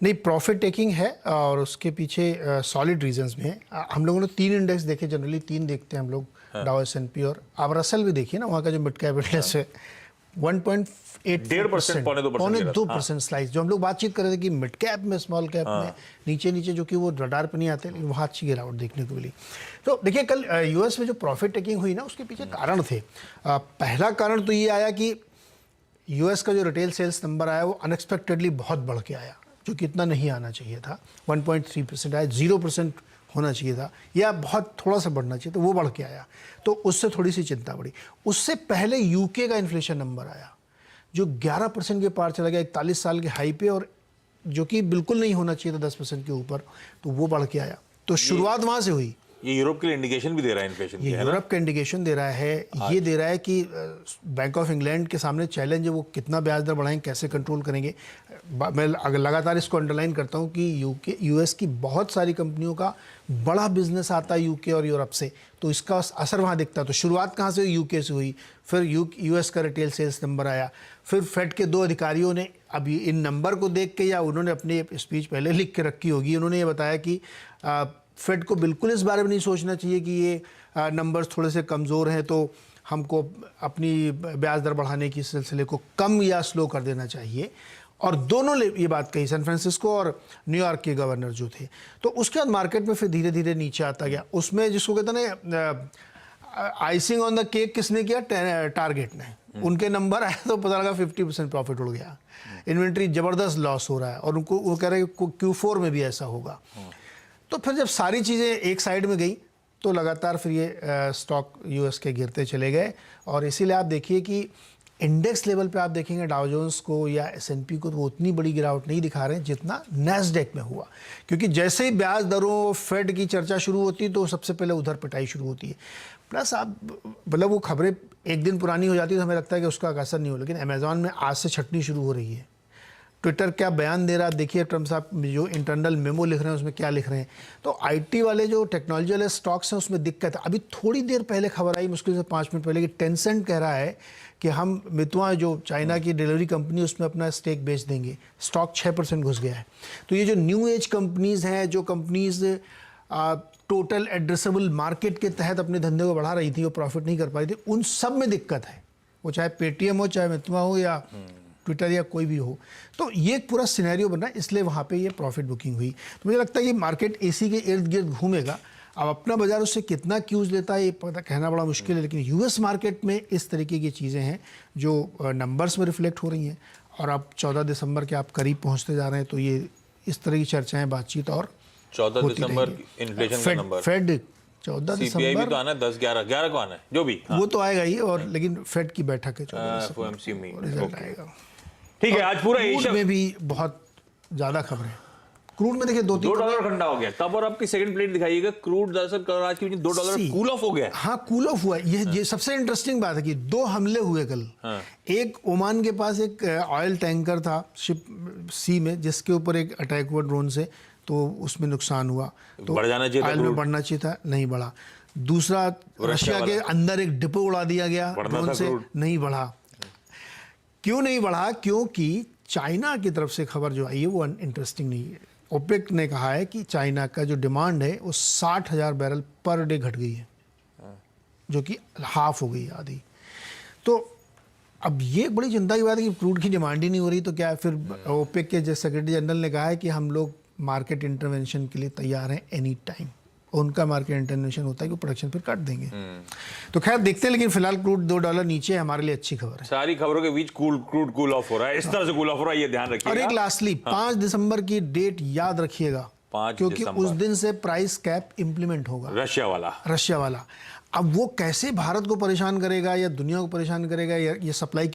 नहीं, profit taking है और उसके पीछे सॉलिड रीजंस भी हैं। हम लोगों ने 3 इंडेक्स देखे, जनरली 3 देखते हैं हम लोग, डाउ, S&P और आप रसल भी देखिए ना, वहाँ का जो मिड कैप इंडेक्स है 1.8%, पौने 2% स्लाइस। जो हम लोग बातचीत कर रहे थे कि मिड कैप में, स्मॉल कैप में नीचे नीचे जो कि वो रडार पे नहीं आते, लेकिन वहाँ अच्छी गिरावट देखने को मिली। तो देखिए कल यूएस में जो प्रॉफिट टेकिंग हुई ना, उसके पीछे कारण थे। पहला कारण तो ये आया कि यूएस का जो रिटेल सेल्स नंबर आया वो अनएक्सपेक्टेडली बहुत बढ़ के आया, जो कि इतना नहीं आना चाहिए था। 1.3% आया, 0% होना चाहिए था या बहुत थोड़ा सा बढ़ना चाहिए, तो वो बढ़ के आया, तो उससे थोड़ी सी चिंता बढ़ी। उससे पहले यूके का इन्फ्लेशन नंबर आया जो 11% के पार चला गया 41 साल के हाई पे, और जो कि बिल्कुल नहीं होना चाहिए था 10% के ऊपर, तो वो बढ़ के आया। तो शुरुआत वहाँ से हुई। ये यूरोप के लिए इंडिकेशन भी दे रहा है इन्फ्लेशन की, है ना? यूरोप का इंडिकेशन दे रहा है, ये दे रहा है कि बैंक ऑफ इंग्लैंड के सामने चैलेंज है, वो कितना ब्याज दर बढ़ाएंगे, कैसे कंट्रोल करेंगे। मैं लगातार इसको अंडरलाइन करता हूँ कि यूएस की बहुत सारी कंपनियों का बड़ा बिजनेस आता है यूके और यूरोप से, तो इसका असर वहाँ दिखता है। तो शुरुआत कहाँ से हुई? यूके से हुई, फिर यूएस का रिटेल सेल्स नंबर आया, फिर फेड के 2 अधिकारियों ने अभी इन नंबर को देख के, या उन्होंने अपनी स्पीच पहले लिख के रखी होगी, उन्होंने ये बताया कि फेड को बिल्कुल इस बारे में नहीं सोचना चाहिए कि ये नंबर्स थोड़े से कमज़ोर हैं तो हमको अपनी ब्याज दर बढ़ाने की सिलसिले को कम या स्लो कर देना चाहिए। और दोनों ने ये बात कही, सैन फ्रांसिस्को और न्यूयॉर्क के गवर्नर जो थे। तो उसके बाद मार्केट में फिर धीरे धीरे नीचे आता गया। उसमें जिसको कहते हैं ना आइसिंग ऑन द केक किसने किया? टारगेट ने। उनके नंबर आया तो पता लगा 50% प्रॉफिट उड़ गया, इन्वेंट्री ज़बरदस्त लॉस हो रहा है, और उनको वो कह रहे हैं Q4 में भी ऐसा होगा। तो फिर जब सारी चीज़ें एक साइड में गई तो लगातार फिर ये स्टॉक यूएस के गिरते चले गए। और इसीलिए आप देखिए कि इंडेक्स लेवल पे आप देखेंगे डाउ जोन्स को या S&P को, तो वो उतनी बड़ी गिरावट नहीं दिखा रहे हैं जितना नैस्डैक में हुआ। क्योंकि जैसे ही ब्याज दरों, फेड की चर्चा शुरू होती है तो सबसे पहले उधर पिटाई शुरू होती है। प्लस आप मतलब वो खबरें एक दिन पुरानी हो जाती है तो हमें लगता है कि उसका असर नहीं हो, लेकिन अमेजॉन में आज से छटनी शुरू हो रही है। ट्विटर क्या बयान दे रहा है, देखिए ट्रम्प साहब जो इंटरनल मेमो लिख रहे हैं उसमें क्या लिख रहे हैं। तो आईटी वाले जो टेक्नोलॉजी वाले स्टॉक्स हैं उसमें दिक्कत है। अभी थोड़ी देर पहले खबर आई, मुश्किल से 5 मिनट पहले, कि टेंसेंट कह रहा है कि हम मितुआ जो चाइना की डिलीवरी कंपनी उसमें अपना स्टेक बेच देंगे। स्टॉक 6% घुस गया है। तो ये जो न्यू एज कंपनीज़ हैं, जो कंपनीज़ टोटल एड्रेसेबल मार्केट के तहत अपने धंधे को बढ़ा रही थी, वो प्रॉफिट नहीं कर पाई थी, उन सब में दिक्कत है। वो चाहे पेटीएम हो, चाहे मितुआ हो, या ट्विटर या कोई भी हो। तो ये एक पूरा सिनेरियो बना, इसलिए वहाँ पे ये प्रॉफिट बुकिंग हुई। तो मुझे लगता है कि मार्केट एसी के इर्द गिर्द घूमेगा। अब अपना बाजार उससे कितना क्यूज लेता है ये पता कहना बड़ा मुश्किल है, लेकिन यूएस मार्केट में इस तरीके की चीज़ें हैं जो नंबर्स में रिफ्लेक्ट हो रही हैं। और अब 14 दिसंबर के आप करीब पहुँचते जा रहे हैं, तो ये इस तरह की चर्चाएँ, बातचीत और 14 दिसंबर इन्फ्लेशन का नंबर, फेड 14 दिसंबर भी तो आना है, 10-11 को आना है, जो भी वो तो आएगा ही। और लेकिन फेड की बैठक है 14 FOMC में रिजल्ट आएगा। ठीक है। आज पूरा एशिया में भी बहुत ज़्यादा खबरें। क्रूड में देखिए $2 ठंडा हो गया। तब और आपकी सेकंड प्लेट दिखाइएगा। क्रूड दरअसल आज की $2 कूल ऑफ हो गया। हाँ, कूल ऑफ हुआ। ये सबसे इंटरेस्टिंग बात है कि 2 हमले हुए कल। एक ओमान के पास एक ऑयल टैंकर था शिप सी में, जिसके ऊपर एक अटैक हुआ ड्रोन से, तो उसमें नुकसान हुआ। तो बढ़ जाना चाहिए था, ऑयल में बढ़ना चाहिए था, नहीं बढ़ा। दूसरा, रशिया के अंदर एक डिपो उड़ा दिया गया ड्रोन से, नहीं बढ़ा। क्यों नहीं बढ़ा? क्योंकि चाइना की तरफ से खबर जो आई है वो इंटरेस्टिंग नहीं है। ओपेक ने कहा है कि चाइना का जो डिमांड है वो 60,000 बैरल पर डे घट गई है, जो कि हाफ हो गई, आधी। तो अब ये बड़ी चिंता की बात है कि क्रूड की डिमांड ही नहीं हो रही, तो क्या फिर ओपेक के सेक्रेटरी जनरल ने कहा है कि हम लोग मार्केट इंटरवेंशन के लिए तैयार हैं एनी टाइम। उनका मार्केट इंटरवेंशन होता है कि प्रोडक्शन फिर काट देंगे। तो खैर देखते हैं, लेकिन फिलहाल क्रूड $2 नीचे है, हमारे लिए अच्छी खबर है। सारी खबरों के बीच क्रूड कूल ऑफ हो रहा है, इस तरह से कूल ऑफ हो रहा है, ये ध्यान रखिएगा। और एक लास्टली 5 दिसंबर की डेट याद रखिएगा, क्योंकि उस दिन से प्राइस कैप इंप्लीमेंट होगा, रशिया वाला। अब वो कैसे भारत को परेशान करेगा या दुनिया को परेशान करेगा, या ये सप्लाई